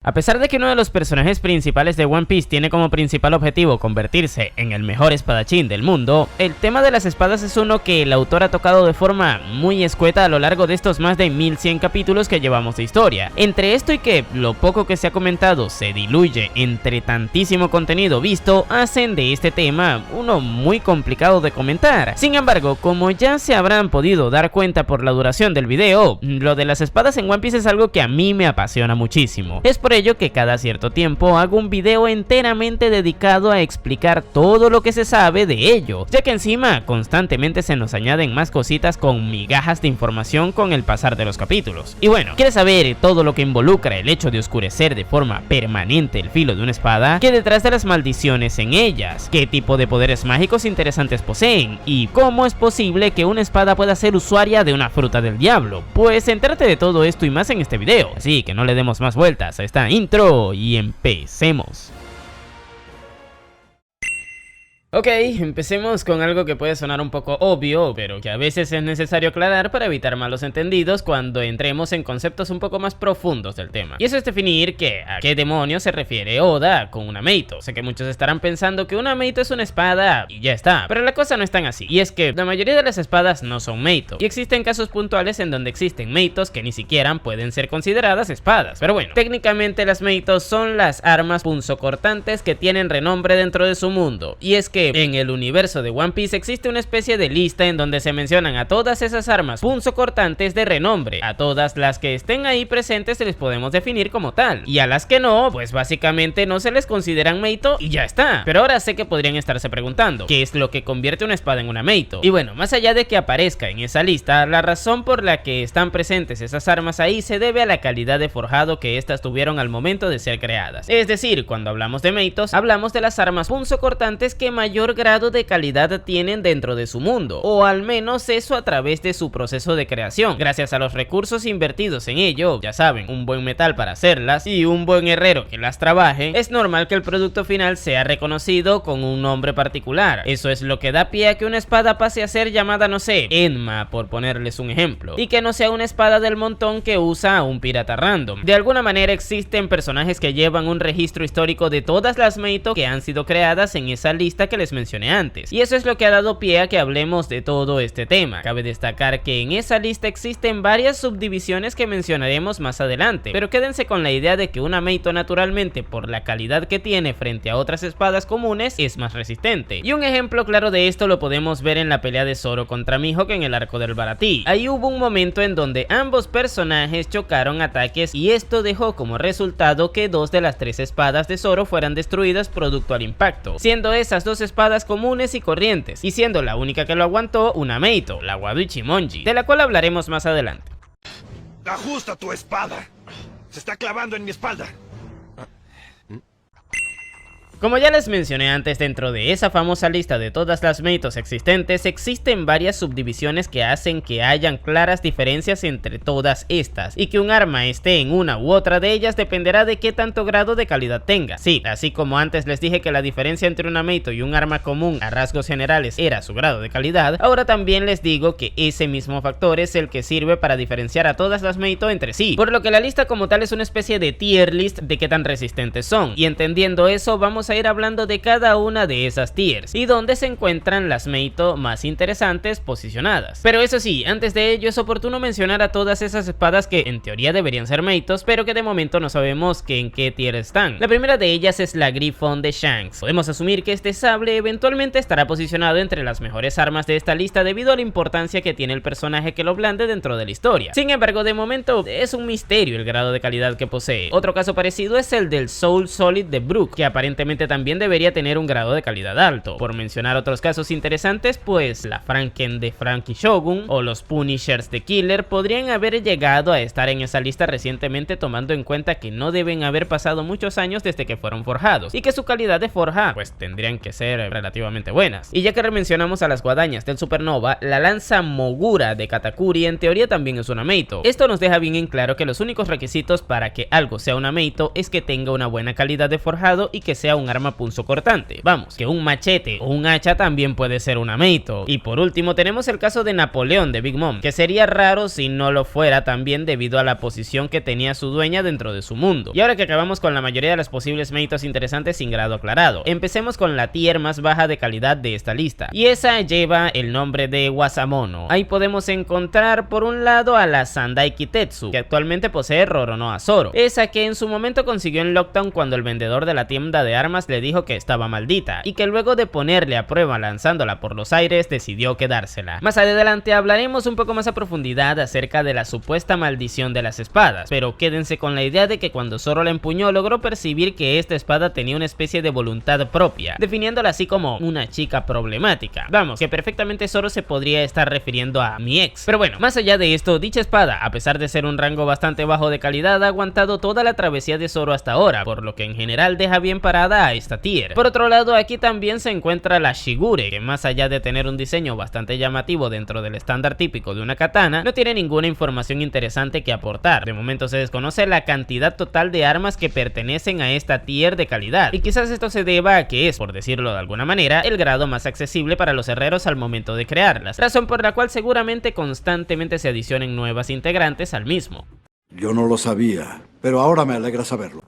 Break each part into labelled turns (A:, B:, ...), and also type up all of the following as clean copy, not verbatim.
A: A pesar de que uno de los personajes principales de One Piece tiene como principal objetivo convertirse en el mejor espadachín del mundo, el tema de las espadas es uno que el autor ha tocado de forma muy escueta a lo largo de estos más de 1100 capítulos que llevamos de historia. Entre esto y que lo poco que se ha comentado se diluye entre tantísimo contenido visto, hacen de este tema uno muy complicado de comentar. Sin embargo, como ya se habrán podido dar cuenta por la duración del video, lo de las espadas en One Piece es algo que a mí me apasiona muchísimo. Es por ello que cada cierto tiempo hago un video enteramente dedicado a explicar todo lo que se sabe de ello, ya que encima constantemente se nos añaden más cositas con migajas de información con el pasar de los capítulos. Y bueno, ¿quieres saber todo lo que involucra el hecho de oscurecer de forma permanente el filo de una espada? ¿Qué detrás de las maldiciones en ellas? ¿Qué tipo de poderes mágicos interesantes poseen? ¿Y cómo es posible que una espada pueda ser usuaria de una fruta del diablo? Pues entérate de todo esto y más en este video, así que no le demos más vueltas a esta intro y empecemos. Ok, empecemos con algo que puede sonar un poco obvio, pero que a veces es necesario aclarar para evitar malos entendidos cuando entremos en conceptos un poco más profundos del tema. Y eso es definir a qué demonios se refiere Oda con una Meito. Sé que muchos estarán pensando que una Meito es una espada y ya está, pero la cosa no es tan así. Y es que la mayoría de las espadas no son Meito, y existen casos puntuales en donde existen Meitos que ni siquiera pueden ser consideradas espadas. Pero bueno, técnicamente las Meitos son las armas punzocortantes que tienen renombre dentro de su mundo. Y es que en el universo de One Piece existe una especie de lista en donde se mencionan a todas esas armas punzocortantes de renombre. A todas las que estén ahí presentes se les podemos definir como tal, y a las que no, pues básicamente no se les consideran Meito y ya está. Pero ahora sé que podrían estarse preguntando, ¿qué es lo que convierte una espada en una Meito? Y bueno, más allá de que aparezca en esa lista, la razón por la que están presentes esas armas ahí se debe a la calidad de forjado que estas tuvieron al momento de ser creadas. Es decir, cuando hablamos de Meitos, hablamos de las armas punzocortantes que mayor grado de calidad tienen dentro de su mundo, o al menos eso a través de su proceso de creación, gracias a los recursos invertidos en ello. Ya saben, un buen metal para hacerlas y un buen herrero que las trabaje. Es normal que el producto final sea reconocido con un nombre particular. Eso es lo que da pie a que una espada pase a ser llamada, no sé, Enma, por ponerles un ejemplo, y que no sea una espada del montón que usa un pirata random. De alguna manera existen personajes que llevan un registro histórico de todas las Meito que han sido creadas en esa lista que les mencioné antes, y eso es lo que ha dado pie a que hablemos de todo este tema. Cabe destacar que en esa lista existen varias subdivisiones que mencionaremos más adelante, pero quédense con la idea de que una Meito naturalmente, por la calidad que tiene frente a otras espadas comunes, es más resistente. Y un ejemplo claro de esto lo podemos ver en la pelea de Zoro contra Mihawk en el arco del Baratie. Ahí hubo un momento en donde ambos personajes chocaron ataques y esto dejó como resultado que 2 de las 3 espadas de Zoro fueran destruidas producto al impacto, siendo esas 2 espadas comunes y corrientes, y siendo la única que lo aguantó una Meito, la Wado Ichimonji, de la cual hablaremos más adelante.
B: ¡Ajusta tu espada! ¡Se está clavando en mi espalda!
A: Como ya les mencioné antes, dentro de esa famosa lista de todas las Meitos existentes, existen varias subdivisiones que hacen que hayan claras diferencias entre todas estas, y que un arma esté en una u otra de ellas dependerá de qué tanto grado de calidad tenga. Sí, así como antes les dije que la diferencia entre una Meito y un arma común a rasgos generales era su grado de calidad, ahora también les digo que ese mismo factor es el que sirve para diferenciar a todas las Meito entre sí, por lo que la lista como tal es una especie de tier list de qué tan resistentes son, y entendiendo eso vamos a ir hablando de cada una de esas tiers y dónde se encuentran las Meito más interesantes posicionadas. Pero eso sí, antes de ello es oportuno mencionar a todas esas espadas que en teoría deberían ser Meitos, pero que de momento no sabemos en qué tier están. La primera de ellas es la Griffon de Shanks. Podemos asumir que este sable eventualmente estará posicionado entre las mejores armas de esta lista debido a la importancia que tiene el personaje que lo blande dentro de la historia. Sin embargo, de momento es un misterio el grado de calidad que posee. Otro caso parecido es el del Soul Solid de Brook, que aparentemente también debería tener un grado de calidad alto. Por mencionar otros casos interesantes, pues la Franken de Franky Shogun o los Punishers de Killer podrían haber llegado a estar en esa lista recientemente, tomando en cuenta que no deben haber pasado muchos años desde que fueron forjados y que su calidad de forja pues tendrían que ser relativamente buenas. Y ya que mencionamos a las guadañas del Supernova, la lanza Mogura de Katakuri en teoría también es una Meito. Esto nos deja bien en claro que los únicos requisitos para que algo sea una Meito es que tenga una buena calidad de forjado y que sea un un arma punzocortante. Vamos, que un machete o un hacha también puede ser una Meito. Y por último tenemos el caso de Napoleón de Big Mom, que sería raro si no lo fuera también debido a la posición que tenía su dueña dentro de su mundo. Y ahora que acabamos con la mayoría de las posibles Meitos interesantes sin grado aclarado, empecemos con la tier más baja de calidad de esta lista, y esa lleva el nombre de Wasamono. Ahí podemos encontrar por un lado a la Sandai Kitetsu, que actualmente posee Roronoa Zoro, esa que en su momento consiguió en Lockdown cuando el vendedor de la tienda de armas le dijo que estaba maldita, y que luego de ponerle a prueba lanzándola por los aires decidió quedársela. Más adelante hablaremos un poco más a profundidad acerca de la supuesta maldición de las espadas, pero quédense con la idea de que cuando Zoro la empuñó logró percibir que esta espada tenía una especie de voluntad propia, definiéndola así como una chica problemática. Vamos, que perfectamente Zoro se podría estar refiriendo a mi ex. Pero bueno, más allá de esto, dicha espada, a pesar de ser un rango bastante bajo de calidad, ha aguantado toda la travesía de Zoro hasta ahora, por lo que en general deja bien parada a esta tier. Por otro lado, aquí también se encuentra la Shigure, que más allá de tener un diseño bastante llamativo dentro del estándar típico de una katana, no tiene ninguna información interesante que aportar. De momento se desconoce la cantidad total de armas que pertenecen a esta tier de calidad, y quizás esto se deba a que es, por decirlo de alguna manera, el grado más accesible para los herreros al momento de crearlas, razón por la cual seguramente constantemente se adicionen nuevas integrantes al mismo.
C: Yo no lo sabía, pero ahora me alegra saberlo.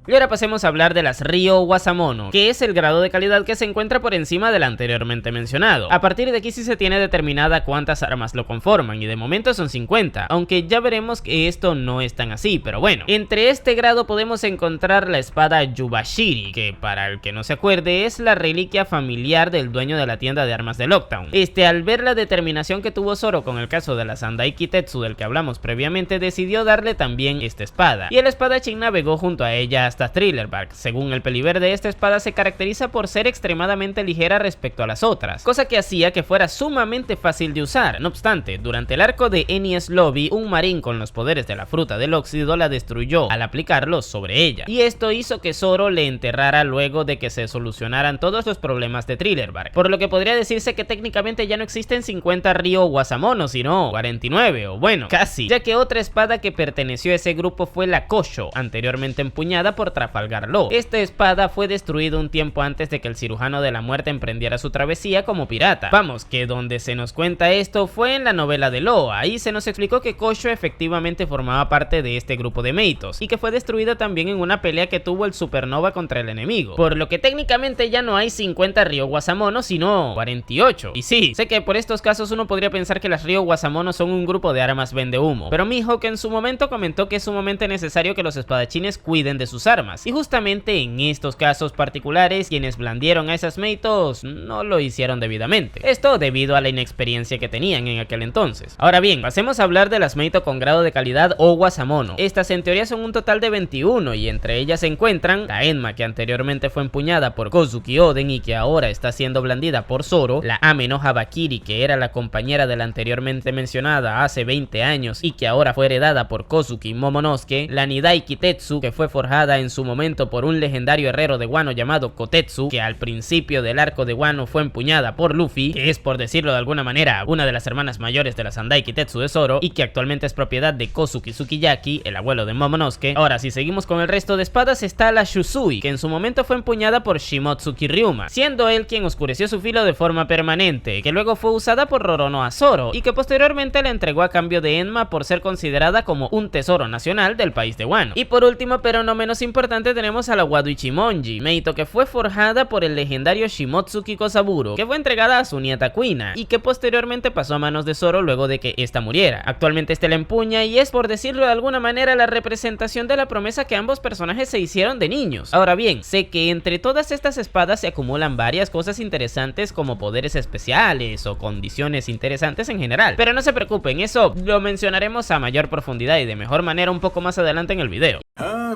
A: Y ahora pasemos a hablar de las Ryo Wasamono, que es el grado de calidad que se encuentra por encima del anteriormente mencionado. A partir de aquí sí se tiene determinada cuántas armas lo conforman, y de momento son 50, aunque ya veremos que esto no es tan así, pero bueno. Entre este grado podemos encontrar la espada Yubashiri, que para el que no se acuerde es la reliquia familiar del dueño de la tienda de armas de Lockdown. Al ver la determinación que tuvo Zoro con el caso de la Sandai Kitetsu del que hablamos previamente, decidió darle también esta espada, y el espadachín navegó junto a ella hasta Thriller Bark. Según el Peliverde, esta espada se caracteriza por ser extremadamente ligera respecto a las otras, cosa que hacía que fuera sumamente fácil de usar. No obstante, durante el arco de Enies Lobby, un marín con los poderes de la fruta del óxido la destruyó al aplicarlos sobre ella, y esto hizo que Zoro le enterrara luego de que se solucionaran todos los problemas de Thriller Bark, por lo que podría decirse que técnicamente ya no existen 50 Ryo Wasamono, sino 49, o bueno, casi, ya que otra espada que perteneció a ese grupo fue la Kosho, anteriormente empuñada por Trafalgar Law. Esta espada fue destruida un tiempo antes de que el cirujano de la muerte emprendiera su travesía como pirata. Vamos, que donde se nos cuenta esto fue en la novela de Law. Ahí se nos explicó que Kosho efectivamente formaba parte de este grupo de Meitos, y que fue destruida también en una pelea que tuvo el Supernova contra el enemigo, por lo que técnicamente ya no hay 50 Ryo Wasamono, sino 48. Y sí, sé que por estos casos uno podría pensar que las Ryo Wasamono son un grupo de armas vende humo, pero Miho, que en su momento comentó que es sumamente necesario que los espadachines cuiden de sus armas, y justamente en estos casos particulares quienes blandieron a esas Meitos no lo hicieron debidamente, esto debido a la inexperiencia que tenían en aquel entonces. Ahora bien, pasemos a hablar de las Meito con grado de calidad o Wasamono. Estas en teoría son un total de 21, y entre ellas se encuentran la Enma, que anteriormente fue empuñada por Kozuki Oden y que ahora está siendo blandida por Zoro, la Ame no Habakiri, que era la compañera de la anteriormente mencionada hace 20 años y que ahora fue heredada por Kozuki Momonosuke, la Nidai Kitetsu, que fue forjada en su momento por un legendario herrero de Wano llamado Kotetsu, que al principio del arco de Wano fue empuñada por Luffy, que es, por decirlo de alguna manera, una de las hermanas mayores de la Sandai Kitetsu de Zoro, y que actualmente es propiedad de Kozuki Tsukiyaki, el abuelo de Momonosuke. Ahora, si seguimos con el resto de espadas, está la Shusui, que en su momento fue empuñada por Shimotsuki Ryuma, siendo él quien oscureció su filo de forma permanente, que luego fue usada por Roronoa Zoro, y que posteriormente la entregó a cambio de Enma por ser considerada como un tesoro nacional del país de Wano. Y por último, pero no menos importante, tenemos a la Wado Ichimonji, Meito que fue forjada por el legendario Shimotsuki Kosaburo, que fue entregada a su nieta Kuina, y que posteriormente pasó a manos de Zoro luego de que esta muriera. Actualmente este la empuña y es, por decirlo de alguna manera, la representación de la promesa que ambos personajes se hicieron de niños. Ahora bien, sé que entre todas estas espadas se acumulan varias cosas interesantes como poderes especiales o condiciones interesantes en general, pero no se preocupen, eso lo mencionaremos a mayor profundidad y de mejor manera un poco más adelante en el video.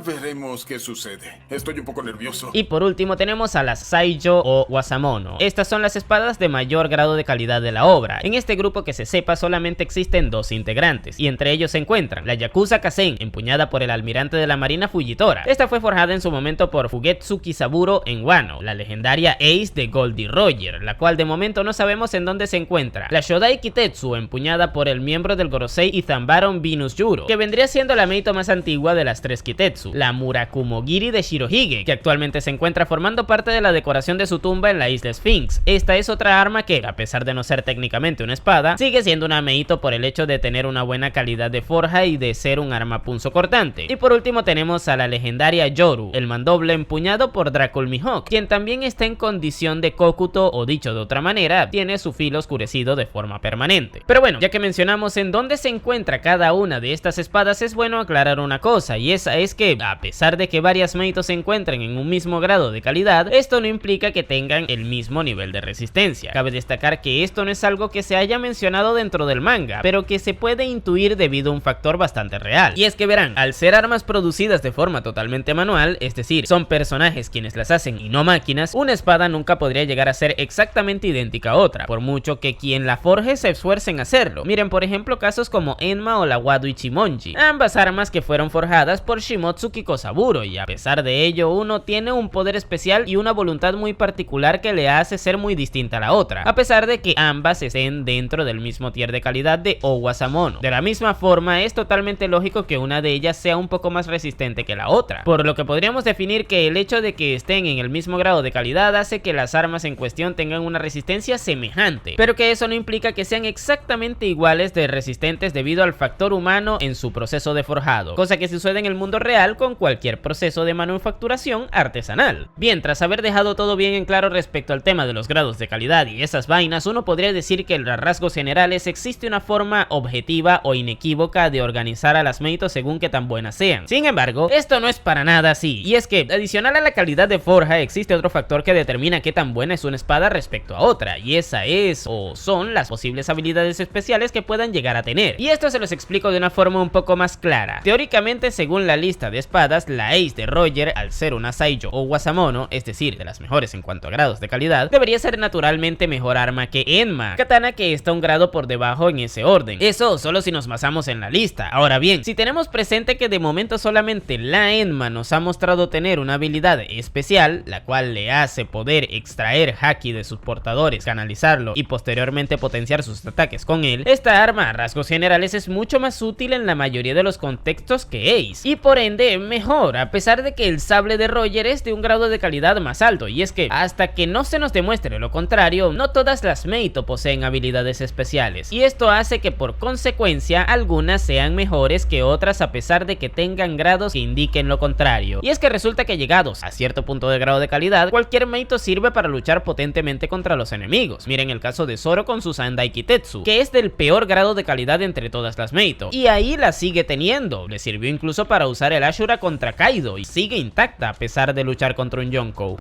B: Veremos qué sucede. Estoy un poco nervioso.
A: Y por último tenemos a las Saijo o Wasamono. Estas son las espadas de mayor grado de calidad de la obra. En este grupo, que se sepa, solamente existen 2 integrantes, y entre ellos se encuentran la Yakuza Kasen, empuñada por el almirante de la marina Fujitora. Esta fue forjada en su momento por Fugetsu Kisaburo en Wano, la legendaria Ace de Goldie Roger, la cual de momento no sabemos en dónde se encuentra. La Shodai Kitetsu, empuñada por el miembro del Gorosei Izanbaron Venus Yuro, que vendría siendo la Meito más antigua de las 3 Kitetsu. la Murakumogiri de Shirohige, que actualmente se encuentra formando parte de la decoración de su tumba en la isla Sphinx. Esta es otra arma que, a pesar de no ser técnicamente una espada, sigue siendo un ameíto por el hecho de tener una buena calidad de forja y de ser un arma punzocortante. Y por último tenemos a la legendaria Yoru, el mandoble empuñado por Dracul Mihawk, quien también está en condición de Kokuto, o dicho de otra manera, tiene su filo oscurecido de forma permanente. Pero bueno, ya que mencionamos en dónde se encuentra cada una de estas espadas, es bueno aclarar una cosa, y esa es que, a pesar de que varias meitos se encuentren en un mismo grado de calidad, esto no implica que tengan el mismo nivel de resistencia. Cabe destacar que esto no es algo que se haya mencionado dentro del manga, pero que se puede intuir debido a un factor bastante real. Y es que verán, al ser armas producidas de forma totalmente manual, es decir, son personajes quienes las hacen y no máquinas, una espada nunca podría llegar a ser exactamente idéntica a otra, por mucho que quien la forje se esfuerce en hacerlo. Miren por ejemplo casos como Enma o la Wado Ichimonji, ambas armas que fueron forjadas por Shimotsuki Kosaburo, y a pesar de ello uno tiene un poder especial y una voluntad muy particular que le hace ser muy distinta a la otra, a pesar de que ambas estén dentro del mismo tier de calidad de Owasamono. De la misma forma es totalmente lógico que una de ellas sea un poco más resistente que la otra, por lo que podríamos definir que el hecho de que estén en el mismo grado de calidad hace que las armas en cuestión tengan una resistencia semejante, pero que eso no implica que sean exactamente iguales de resistentes debido al factor humano en su proceso de forjado, cosa que sucede en el mundo real con cualquier proceso de manufacturación artesanal. Bien, tras haber dejado todo bien en claro respecto al tema de los grados de calidad y esas vainas, uno podría decir que en los rasgos generales existe una forma objetiva o inequívoca de organizar a las meitos según que tan buenas sean. Sin embargo, esto no es para nada así, y es que adicional a la calidad de forja existe otro factor que determina qué tan buena es una espada respecto a otra, y esa es o son las posibles habilidades especiales que puedan llegar a tener. Y esto se los explico de una forma un poco más clara. Teóricamente, según la lista de espadas, la Ace de Roger, al ser una Saijo o Wasamono, es decir, de las mejores en cuanto a grados de calidad, debería ser naturalmente mejor arma que Enma, katana que está un grado por debajo en ese orden. Eso solo si nos basamos en la lista. Ahora bien, si tenemos presente que de momento solamente la Enma nos ha mostrado tener una habilidad especial, la cual le hace poder extraer haki de sus portadores, canalizarlo y posteriormente potenciar sus ataques con él, esta arma a rasgos generales es mucho más útil en la mayoría de los contextos que Ace, y por ende mejor, a pesar de que el sable de Roger es de un grado de calidad más alto. Y es que hasta que no se nos demuestre lo contrario, no todas las Meito poseen habilidades especiales, y esto hace que por consecuencia algunas sean mejores que otras a pesar de que tengan grados que indiquen lo contrario. Y es que resulta que llegados a cierto punto de grado de calidad, cualquier Meito sirve para luchar potentemente contra los enemigos. Miren el caso de Zoro con su Sandai Kitetsu, que es del peor grado de calidad entre todas las Meito, y ahí la sigue teniendo. Le sirvió incluso para usar el Ashura contra Kaido y sigue intacta a pesar de luchar contra un Yonkou.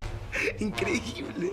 B: Increíble.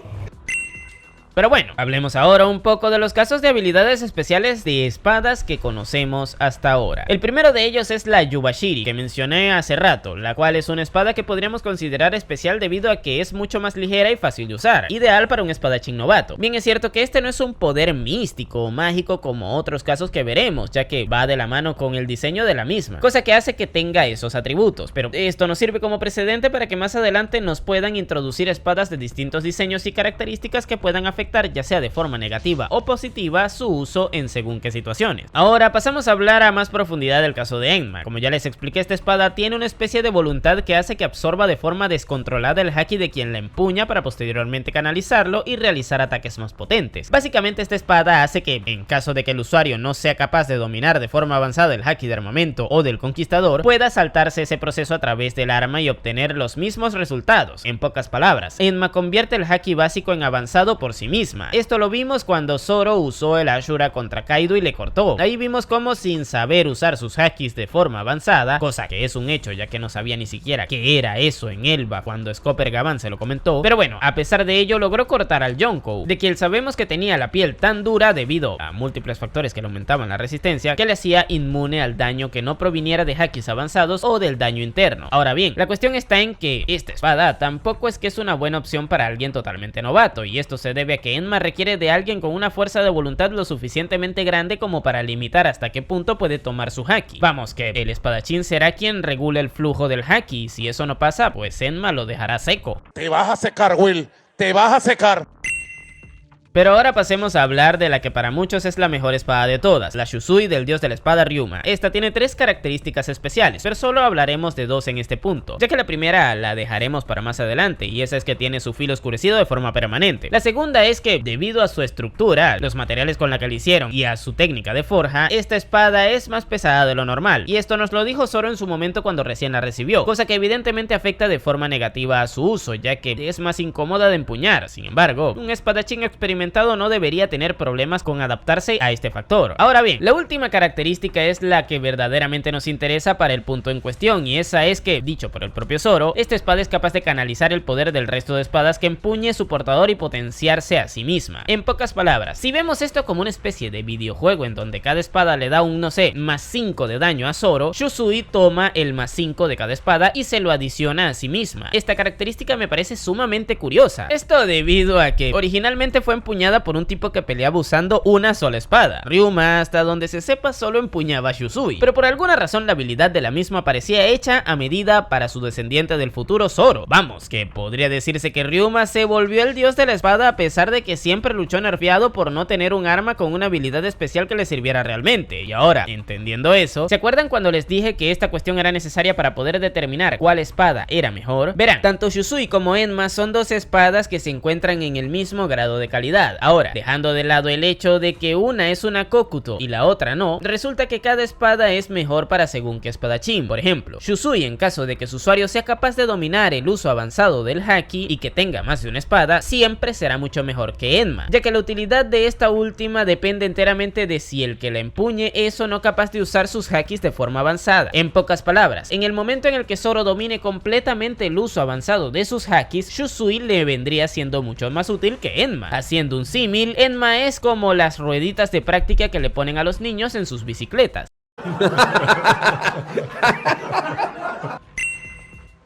A: Pero bueno, hablemos ahora un poco de los casos de habilidades especiales de espadas que conocemos hasta ahora. El primero de ellos es la Yubashiri, que mencioné hace rato, la cual es una espada que podríamos considerar especial debido a que es mucho más ligera y fácil de usar, ideal para un espadachín novato. Bien, es cierto que este no es un poder místico o mágico como otros casos que veremos, ya que va de la mano con el diseño de la misma, cosa que hace que tenga esos atributos, pero esto nos sirve como precedente para que más adelante nos puedan introducir espadas de distintos diseños y características que puedan afectar ya sea de forma negativa o positiva su uso en según qué situaciones. Ahora pasamos a hablar a más profundidad del caso de Enma. Como ya les expliqué, esta espada tiene una especie de voluntad que hace que absorba de forma descontrolada el haki de quien la empuña para posteriormente canalizarlo y realizar ataques más potentes. Básicamente esta espada hace que, en caso de que el usuario no sea capaz de dominar de forma avanzada el haki de armamento o del conquistador, pueda saltarse ese proceso a través del arma y obtener los mismos resultados. En pocas palabras, Enma convierte el haki básico en avanzado por sí misma. Esto lo vimos cuando Zoro usó el Ashura contra Kaido y le cortó. Ahí vimos cómo, sin saber usar sus hakis de forma avanzada, cosa que es un hecho ya que no sabía ni siquiera qué era eso en Elba cuando Scopper Gavan se lo comentó, pero bueno, a pesar de ello logró cortar al Yonkou, de quien sabemos que tenía la piel tan dura debido a múltiples factores que le aumentaban la resistencia, que le hacía inmune al daño que no proviniera de hakis avanzados o del daño interno. Ahora bien, la cuestión está en que esta espada tampoco es que es una buena opción para alguien totalmente novato, y esto se debe a que Enma requiere de alguien con una fuerza de voluntad lo suficientemente grande como para limitar hasta qué punto puede tomar su haki. Vamos, que el espadachín será quien regule el flujo del haki, y si eso no pasa, pues Enma lo dejará seco.
D: Te vas a secar, Will, te vas a secar.
A: Pero ahora pasemos a hablar de la que para muchos es la mejor espada de todas, la Shusui del dios de la espada Ryuma. Esta tiene 3 características especiales, pero solo hablaremos de 2 en este punto, ya que la primera la dejaremos para más adelante, y esa es que tiene su filo oscurecido de forma permanente. La segunda es que, debido a su estructura, los materiales con la que la hicieron y a su técnica de forja, esta espada es más pesada de lo normal, y esto nos lo dijo Zoro en su momento cuando recién la recibió, cosa que evidentemente afecta de forma negativa a su uso, ya que es más incómoda de empuñar. Sin embargo, un espadachín experimentado no debería tener problemas con adaptarse a este factor. Ahora bien, la última característica es la que verdaderamente nos interesa para el punto en cuestión, y esa es que, dicho por el propio Zoro, esta espada es capaz de canalizar el poder del resto de espadas que empuñe su portador y potenciarse a sí misma. En pocas palabras, si vemos esto como una especie de videojuego en donde cada espada le da un, no sé, más 5 de daño a Zoro, Shusui toma el más 5 de cada espada y se lo adiciona a sí misma. Esta característica me parece sumamente curiosa. Esto debido a que originalmente fue empuñada por un tipo que peleaba usando una sola espada. Ryuma, hasta donde se sepa, solo empuñaba a Shusui, pero por alguna razón la habilidad de la misma parecía hecha a medida para su descendiente del futuro Zoro. Vamos, que podría decirse que Ryuma se volvió el dios de la espada a pesar de que siempre luchó nerfeado por no tener un arma con una habilidad especial que le sirviera realmente. Y ahora, entendiendo eso, ¿se acuerdan cuando les dije que esta cuestión era necesaria para poder determinar cuál espada era mejor? Verán, tanto Shusui como Enma son 2 espadas que se encuentran en el mismo grado de calidad. Ahora, dejando de lado el hecho de que una es una Kokuto y la otra no, resulta que cada espada es mejor para según qué espadachín. Por ejemplo, Shusui, en caso de que su usuario sea capaz de dominar el uso avanzado del haki y que tenga más de una espada, siempre será mucho mejor que Enma, ya que la utilidad de esta última depende enteramente de si el que la empuñe es o no capaz de usar sus hakis de forma avanzada. En pocas palabras, en el momento en el que Zoro domine completamente el uso avanzado de sus hakis, Shusui le vendría siendo mucho más útil que Enma. Haciendo un símil, Enma es como las rueditas de práctica que le ponen a los niños en sus bicicletas.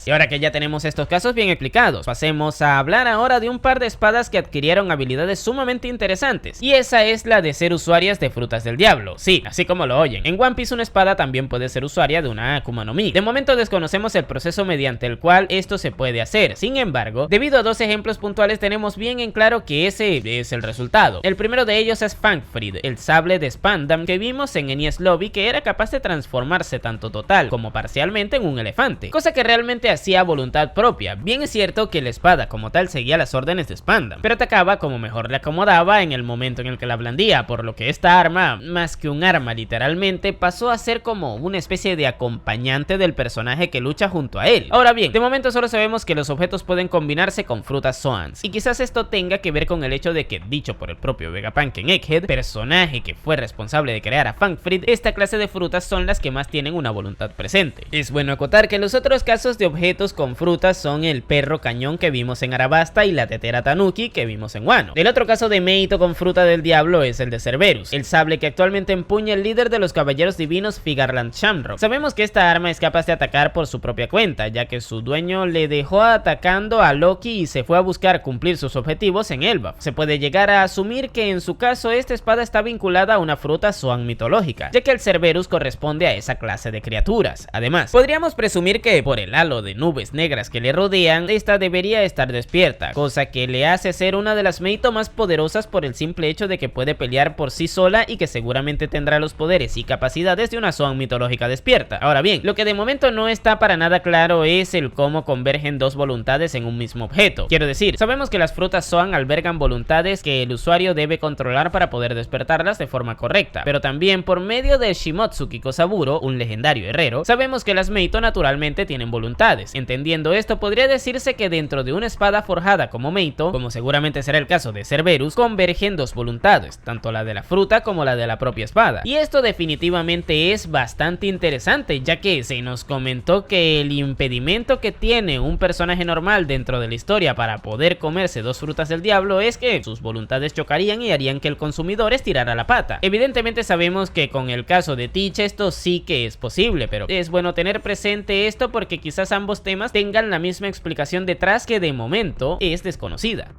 A: Y ahora que ya tenemos estos casos bien explicados, pasemos a hablar ahora de un par de espadas que adquirieron habilidades sumamente interesantes, y esa es la de ser usuarias de frutas del diablo. Sí, así como lo oyen, en One Piece una espada también puede ser usuaria de una Akuma no Mi. De momento desconocemos el proceso mediante el cual esto se puede hacer. Sin embargo, debido a 2 ejemplos puntuales tenemos bien en claro que ese es el resultado. El primero de ellos es Fangfrid, el sable de Spandam que vimos en Enies Lobby, que era capaz de transformarse tanto total como parcialmente en un elefante, cosa que realmente hacía voluntad propia. Bien es cierto que la espada como tal seguía las órdenes de Spandam, pero atacaba como mejor le acomodaba en el momento en el que la blandía, por lo que esta arma, más que un arma literalmente, pasó a ser como una especie de acompañante del personaje que lucha junto a él. Ahora bien, de momento solo sabemos que los objetos pueden combinarse con frutas Zoans, y quizás esto tenga que ver con el hecho de que, dicho por el propio Vegapunk en Egghead, personaje que fue responsable de crear a Fangfrid, esta clase de frutas son las que más tienen una voluntad presente. Es bueno acotar que los otros casos de objetos con frutas son el perro cañón que vimos en Arabasta y la tetera Tanuki que vimos en Wano. El otro caso de Meito con fruta del diablo es el de Cerberus, el sable que actualmente empuña el líder de los caballeros divinos Figarland Shamrock. Sabemos que esta arma es capaz de atacar por su propia cuenta, ya que su dueño le dejó atacando a Loki y se fue a buscar cumplir sus objetivos en Elbaf. Se puede llegar a asumir que en su caso esta espada está vinculada a una fruta Zoan mitológica, ya que el Cerberus corresponde a esa clase de criaturas. Además, podríamos presumir que por el halo de nubes negras que le rodean, esta debería estar despierta, cosa que le hace ser una de las Meito más poderosas por el simple hecho de que puede pelear por sí sola y que seguramente tendrá los poderes y capacidades de una Zoan mitológica despierta. Ahora bien, lo que de momento no está para nada claro es el cómo convergen 2 voluntades en un mismo objeto. Quiero decir, sabemos que las frutas Zoan albergan voluntades que el usuario debe controlar para poder despertarlas de forma correcta, pero también por medio de Shimotsuki Kosaburo, un legendario herrero, sabemos que las Meito naturalmente tienen voluntades. Entendiendo esto, podría decirse que dentro de una espada forjada como Meito, como seguramente será el caso de Cerberus, convergen 2 voluntades, tanto la de la fruta como la de la propia espada. Y esto definitivamente es bastante interesante, ya que se nos comentó que el impedimento que tiene un personaje normal dentro de la historia para poder comerse 2 frutas del diablo es que sus voluntades chocarían y harían que el consumidor estirara la pata. Evidentemente sabemos que con el caso de Teach esto sí que es posible, pero es bueno tener presente esto porque quizás ambos temas tengan la misma explicación detrás que de momento es desconocida.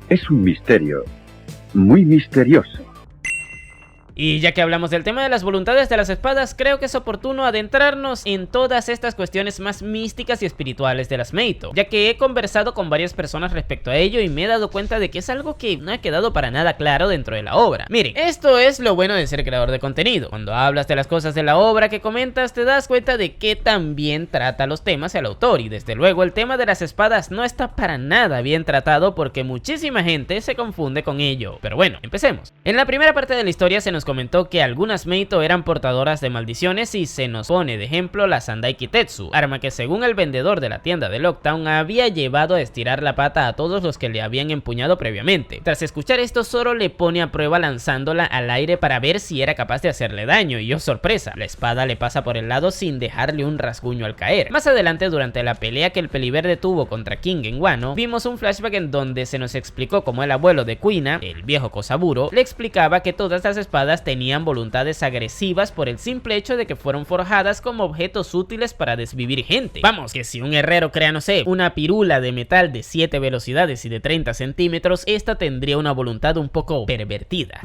D: Es un misterio, muy misterioso.
A: Y ya que hablamos del tema de las voluntades de las espadas, creo que es oportuno adentrarnos en todas estas cuestiones más místicas y espirituales de las Meito, ya que he conversado con varias personas respecto a ello y me he dado cuenta de que es algo que no ha quedado para nada claro dentro de la obra. Miren, esto es lo bueno de ser creador de contenido. Cuando hablas de las cosas de la obra que comentas, te das cuenta de que también trata los temas el autor, y desde luego el tema de las espadas no está para nada bien tratado porque muchísima gente se confunde con ello. Pero bueno, empecemos. En la primera parte de la historia se nos comentó que algunas Meito eran portadoras de maldiciones y se nos pone de ejemplo la Sandai Kitetsu, arma que según el vendedor de la tienda de Lockdown había llevado a estirar la pata a todos los que le habían empuñado previamente. Tras escuchar esto, Zoro le pone a prueba lanzándola al aire para ver si era capaz de hacerle daño, y oh sorpresa, la espada le pasa por el lado sin dejarle un rasguño al caer. Más adelante, durante la pelea que el peliverde tuvo contra King en Wano, vimos un flashback en donde se nos explicó cómo el abuelo de Kuina, el viejo Kosaburo, le explicaba que todas las espadas tenían voluntades agresivas por el simple hecho de que fueron forjadas como objetos útiles para desvivir gente. Vamos, que si un herrero crea, no sé, una pirula de metal de 7 velocidades y de 30 centímetros, esta tendría una voluntad un poco pervertida.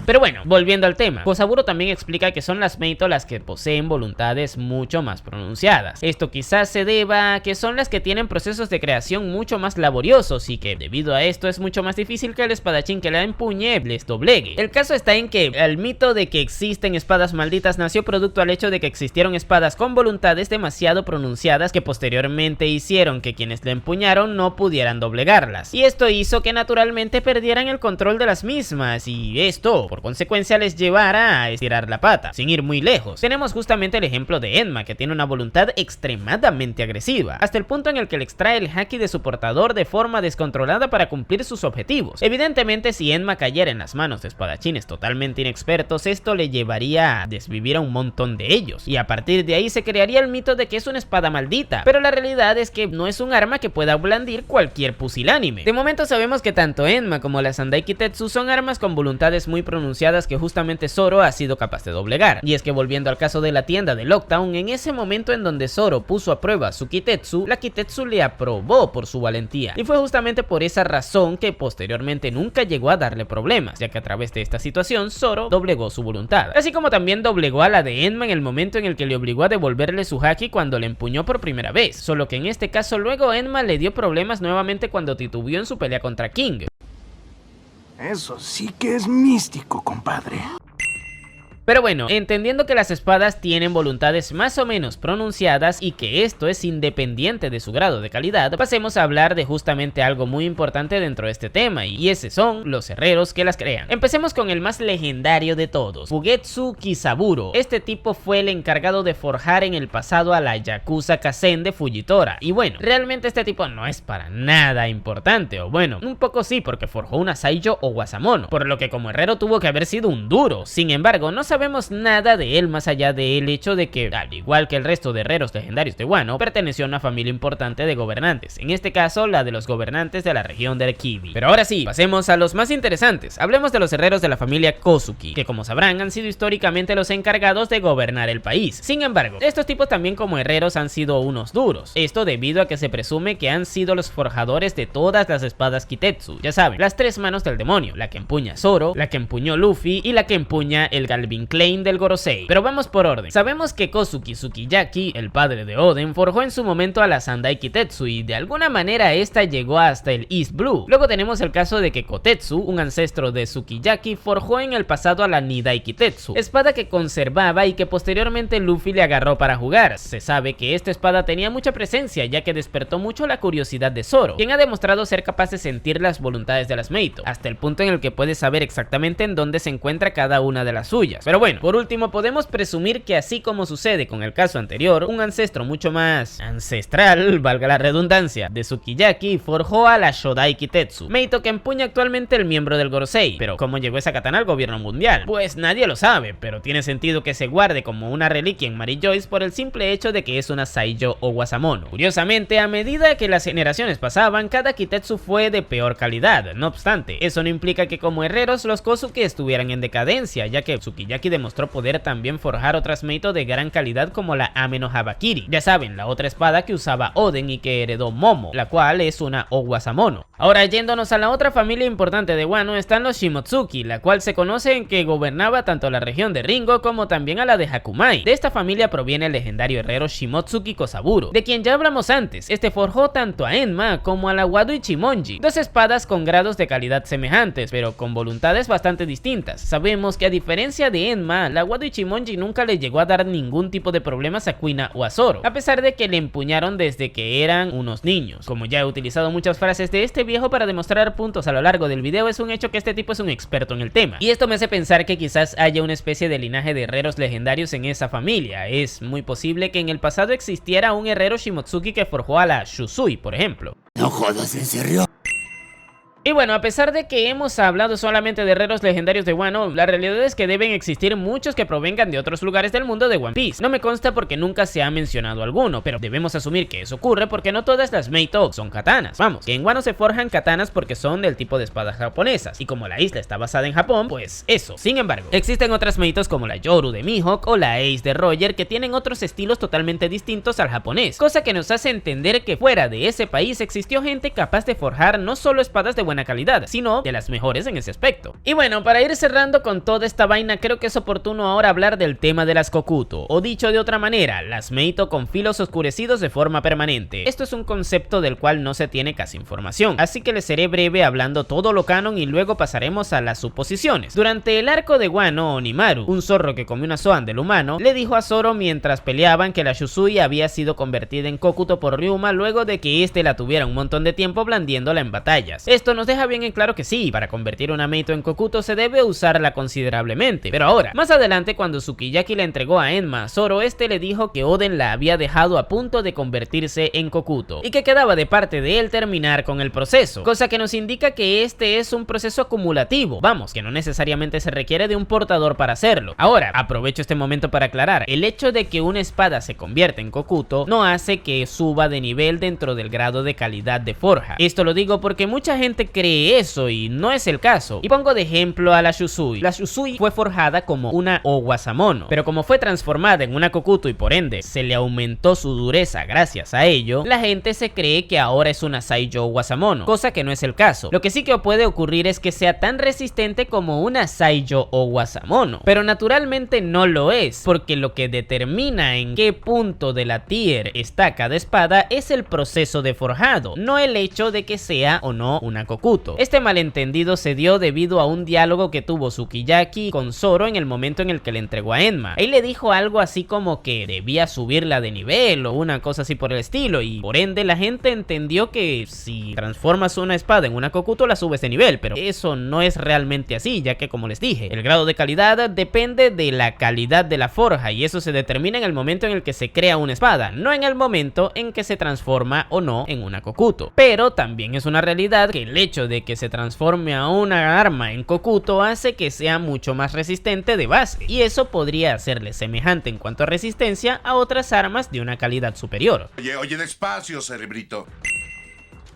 A: Pero bueno, volviendo al tema, Kosaburo también explica que son las Meito las que poseen voluntades mucho más pronunciadas. Esto quizás se deba a que son las que tienen procesos de creación mucho más laboriosos y que debido a esto es mucho más difícil que el espadachín que la empuñe les doblegue. El caso está en que el mito de que existen espadas malditas nació producto al hecho de que existieron espadas con voluntades demasiado pronunciadas que posteriormente hicieron que quienes la empuñaron no pudieran doblegarlas, y esto hizo que naturalmente perdieran el control de las mismas, y esto por consecuencia les llevara a estirar la pata. Sin ir muy lejos, tenemos justamente el ejemplo de Enma, que tiene una voluntad extremadamente agresiva, hasta el punto en el que le extrae el haki de su portador de forma descontrolada para cumplir sus objetivos. Evidentemente, si Enma cayera en las manos de espadachines totalmente inexpertos, esto le llevaría a desvivir a un montón de ellos, y a partir de ahí se crearía el mito de que es una espada maldita, pero la realidad es que no es un arma que pueda blandir cualquier pusilánime. De momento sabemos que tanto Enma como la Sandai Kitetsu son armas con voluntades muy pronunciadas que justamente Zoro ha sido capaz de doblegar. Y es que volviendo al caso de la tienda de Lockdown, en ese momento en donde Zoro puso a prueba su Kitetsu, la Kitetsu le aprobó por su valentía, y fue justamente por esa razón que posteriormente nunca llegó a darle problemas, ya que a través de esta situación Zoro doblegó su voluntad, así como también doblegó a la de Enma en el momento en el que le obligó a devolverle su haki cuando le empuñó por primera vez, solo que en este caso luego Enma le dio problemas nuevamente cuando titubeó en su pelea contra King.
D: Eso sí que es místico, compadre.
A: Pero bueno, entendiendo que las espadas tienen voluntades más o menos pronunciadas y que esto es independiente de su grado de calidad, pasemos a hablar de justamente algo muy importante dentro de este tema, y ese son los herreros que las crean. Empecemos con el más legendario de todos, Fugetsu Kisaburo. Este tipo fue el encargado de forjar en el pasado a la Yakuza Kazen de Fujitora, y bueno, realmente este tipo no es para nada importante, o bueno, un poco sí, porque forjó una Saijo o Wasamono, por lo que como herrero tuvo que haber sido un duro. Sin embargo, no sabemos nada de él más allá del hecho de que, al igual que el resto de herreros legendarios de Wano, perteneció a una familia importante de gobernantes, en este caso la de los gobernantes de la región de Kibi. Pero ahora sí, pasemos a los más interesantes. Hablemos de los herreros de la familia Kozuki, que como sabrán han sido históricamente los encargados de gobernar el país. Sin embargo, estos tipos también como herreros han sido unos duros, esto debido a que se presume que han sido los forjadores de todas las espadas Kitetsu, ya saben, las tres manos del demonio, la que empuña Zoro, la que empuñó Luffy y la que empuña el Calvin Klein del Gorosei. Pero vamos por orden. Sabemos que Kozuki Tsukiyaki, el padre de Oden, forjó en su momento a la Sandai Kitetsu y de alguna manera esta llegó hasta el East Blue. Luego tenemos el caso de que Kotetsu, un ancestro de Tsukiyaki, forjó en el pasado a la Nidai Kitetsu, espada que conservaba y que posteriormente Luffy le agarró para jugar. Se sabe que esta espada tenía mucha presencia, ya que despertó mucho la curiosidad de Zoro, quien ha demostrado ser capaz de sentir las voluntades de las Meito, hasta el punto en el que puede saber exactamente en dónde se encuentra cada una de las suyas. Pero bueno, por último podemos presumir que así como sucede con el caso anterior, un ancestro mucho más ancestral, valga la redundancia, de Tsukiyaki forjó a la Shodai Kitetsu, Meito que empuña actualmente el miembro del Gorosei. Pero ¿cómo llegó esa katana al gobierno mundial? Pues nadie lo sabe, pero tiene sentido que se guarde como una reliquia en Mary Joyce por el simple hecho de que es una Saijo o Wasamono. Curiosamente, a medida que las generaciones pasaban, cada Kitetsu fue de peor calidad. No obstante, eso no implica que como herreros los Kozuki estuvieran en decadencia, ya que Tsukiyaki Sukiyaki demostró poder también forjar otras Meito de gran calidad como la Ame no Habakiri, ya saben, la otra espada que usaba Oden y que heredó Momo, la cual es una Owasamono. Ahora, yéndonos a la otra familia importante de Wano, están los Shimotsuki, la cual se conoce en que gobernaba tanto la región de Ringo como también a la de Hakumai. De esta familia proviene el legendario herrero Shimotsuki Kosaburo, de quien ya hablamos antes. Este forjó tanto a Enma como a la Wado Ichimonji, dos espadas con grados de calidad semejantes, pero con voluntades bastante distintas. Sabemos que a diferencia de Enma, la Wado Ichimonji nunca le llegó a dar ningún tipo de problemas a Kuina o a Zoro, a pesar de que le empuñaron desde que eran unos niños. Como ya he utilizado muchas frases de este viejo para demostrar puntos a lo largo del video, es un hecho que este tipo es un experto en el tema, y esto me hace pensar que quizás haya una especie de linaje de herreros legendarios en esa familia. Es muy posible que en el pasado existiera un herrero Shimotsuki que forjó a la Shusui, por ejemplo.
E: No jodas, ¿en serio?
A: Y bueno, a pesar de que hemos hablado solamente de herreros legendarios de Wano, la realidad es que deben existir muchos que provengan de otros lugares del mundo de One Piece. No me consta porque nunca se ha mencionado alguno, pero debemos asumir que eso ocurre porque no todas las Meito son katanas. Vamos, que en Wano se forjan katanas porque son del tipo de espadas japonesas, y como la isla está basada en Japón, pues eso. Sin embargo, existen otras Meitos como la Yoru de Mihawk o la Ace de Roger que tienen otros estilos totalmente distintos al japonés, cosa que nos hace entender que fuera de ese país existió gente capaz de forjar no solo espadas de buena calidad, sino de las mejores en ese aspecto. Y bueno, para ir cerrando con toda esta vaina, creo que es oportuno ahora hablar del tema de las Kokuto, o dicho de otra manera, las Meito con filos oscurecidos de forma permanente. Esto es un concepto del cual no se tiene casi información, así que les seré breve hablando todo lo canon y luego pasaremos a las suposiciones. Durante el arco de Wano, Onimaru, un zorro que comió una Zoan del humano, le dijo a Zoro mientras peleaban que la Shusui había sido convertida en Kokuto por Ryuma luego de que este la tuviera un montón de tiempo blandiéndola en batallas. Esto nos deja bien en claro que sí, para convertir una Meito en Kokuto se debe usarla considerablemente. Pero ahora, más adelante, cuando Sukiyaki le entregó a Enma a Zoro, este le dijo que Oden la había dejado a punto de convertirse en Kokuto y que quedaba de parte de él terminar con el proceso, cosa que nos indica que este es un proceso acumulativo, vamos, que no necesariamente se requiere de un portador para hacerlo. Ahora, aprovecho este momento para aclarar, el hecho de que una espada se convierta en Kokuto no hace que suba de nivel dentro del grado de calidad de forja. Esto lo digo porque mucha gente cree eso y no es el caso. Y pongo de ejemplo a la Shusui. La Shusui fue forjada como una Owasamono, pero como fue transformada en una Kokuto y por ende se le aumentó su dureza gracias a ello, la gente se cree que ahora es una Saijo Owasamono, cosa que no es el caso. Lo que sí que puede ocurrir es que sea tan resistente como una Saijo Owasamono, pero naturalmente no lo es, porque lo que determina en qué punto de la tier está cada espada es el proceso de forjado, no el hecho de que sea o no una Kokuto. Este malentendido se dio debido a un diálogo que tuvo Sukiyaki con Zoro en el momento en el que le entregó a Enma. Él le dijo algo así como que debía subirla de nivel o una cosa así por el estilo, y por ende la gente entendió que si transformas una espada en una Kokuto la subes de nivel, pero eso no es realmente así, ya que como les dije, el grado de calidad depende de la calidad de la forja y eso se determina en el momento en el que se crea una espada, no en el momento en que se transforma o no en una Kokuto. Pero también es una realidad que el hecho de que se transforme a una arma en Kokuto hace que sea mucho más resistente de base, y eso podría hacerle semejante en cuanto a resistencia a otras armas de una calidad superior.
B: Oye, despacio, cerebrito.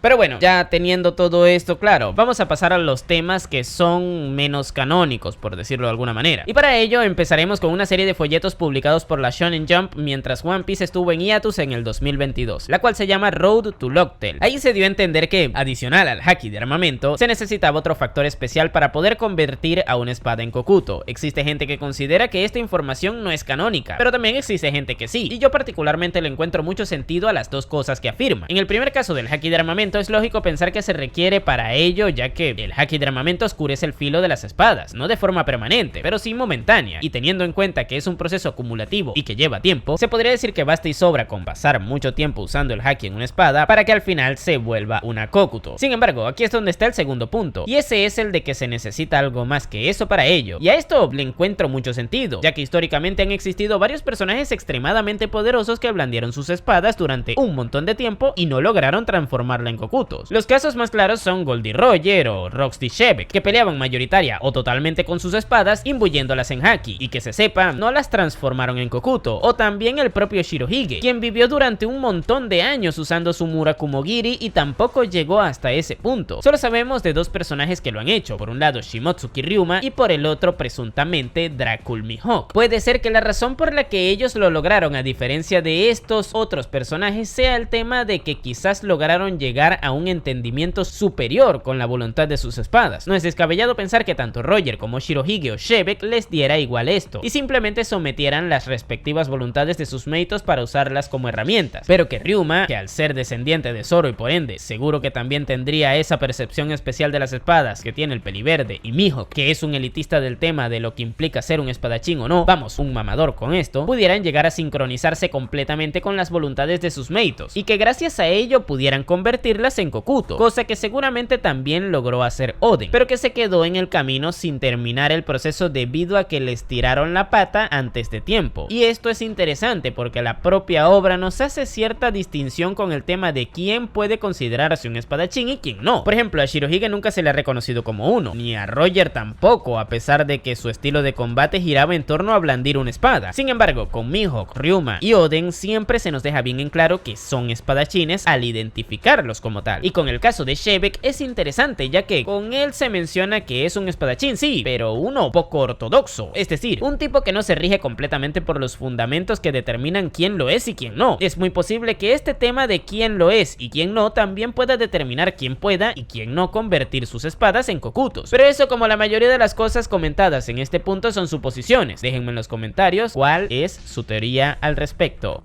A: Pero bueno, ya teniendo todo esto claro, vamos a pasar a los temas que son menos canónicos, por decirlo de alguna manera. Y para ello empezaremos con una serie de folletos publicados por la Shonen Jump mientras One Piece estuvo en hiatus en el 2022, la cual se llama Road to Locktail. Ahí se dio a entender que, adicional al haki de armamento, se necesitaba otro factor especial para poder convertir a una espada en Kokuto. Existe gente que considera que esta información no es canónica, pero también existe gente que sí, y yo particularmente le encuentro mucho sentido a las dos cosas que afirman. En el primer caso del haki de armamento, es lógico pensar que se requiere para ello, ya que el haki de armamento oscurece el filo de las espadas, no de forma permanente, pero sí momentánea, y teniendo en cuenta que es un proceso acumulativo y que lleva tiempo, se podría decir que basta y sobra con pasar mucho tiempo usando el haki en una espada para que al final se vuelva una Kokuto. Sin embargo, aquí es donde está el segundo punto, y ese es el de que se necesita algo más que eso para ello, y a esto le encuentro mucho sentido, ya que históricamente han existido varios personajes extremadamente poderosos que blandieron sus espadas durante un montón de tiempo y no lograron transformarla en Kokuto. Kokutos. Los casos más claros son Goldie Roger o Roxy Shebeck, que peleaban mayoritaria o totalmente con sus espadas imbuyéndolas en haki, y que se sepa, no las transformaron en Kokuto. O también el propio Shirohige, quien vivió durante un montón de años usando su Murakumogiri y tampoco llegó hasta ese punto. Solo sabemos de dos personajes que lo han hecho, por un lado Shimotsuki Ryuma y por el otro presuntamente Dracul Mihawk. Puede ser que la razón por la que ellos lo lograron a diferencia de estos otros personajes sea el tema de que quizás lograron llegar a un entendimiento superior con la voluntad de sus espadas. No es descabellado pensar que tanto Roger como Shirohige o Shebeck les diera igual esto y simplemente sometieran las respectivas voluntades de sus meitos para usarlas como herramientas, pero que Ryuma, que al ser descendiente de Zoro y por ende seguro que también tendría esa percepción especial de las espadas que tiene el Peliverde, y Mihawk, que es un elitista del tema de lo que implica ser un espadachín o no, vamos, un mamador con esto, pudieran llegar a sincronizarse completamente con las voluntades de sus meitos y que gracias a ello pudieran convertirlas en Kokuto, cosa que seguramente también logró hacer Oden, pero que se quedó en el camino sin terminar el proceso debido a que les tiraron la pata antes de tiempo. Y esto es interesante porque la propia obra nos hace cierta distinción con el tema de quién puede considerarse un espadachín y quién no. Por ejemplo, a Shirohige nunca se le ha reconocido como uno, ni a Roger tampoco, a pesar de que su estilo de combate giraba en torno a blandir una espada. Sin embargo, con Mihawk, Ryuma y Oden siempre se nos deja bien en claro que son espadachines al identificarlos como tal. Y con el caso de Shebeck es interesante, ya que con él se menciona que es un espadachín, sí, pero uno poco ortodoxo, es decir, un tipo que no se rige completamente por los fundamentos que determinan quién lo es y quién no. Es muy posible que este tema de quién lo es y quién no también pueda determinar quién pueda y quién no convertir sus espadas en Kokutos. Pero eso, como la mayoría de las cosas comentadas en este punto, son suposiciones. Déjenme en los comentarios cuál es su teoría al respecto.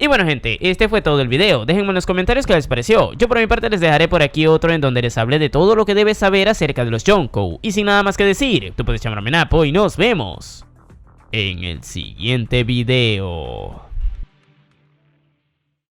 A: Y bueno gente, este fue todo el video. Déjenme en los comentarios qué les pareció. Yo por mi parte les dejaré por aquí otro en donde les hablé de todo lo que debes saber acerca de los Yonkou. Y sin nada más que decir, tú puedes llamarme Napo y nos vemos en el siguiente video.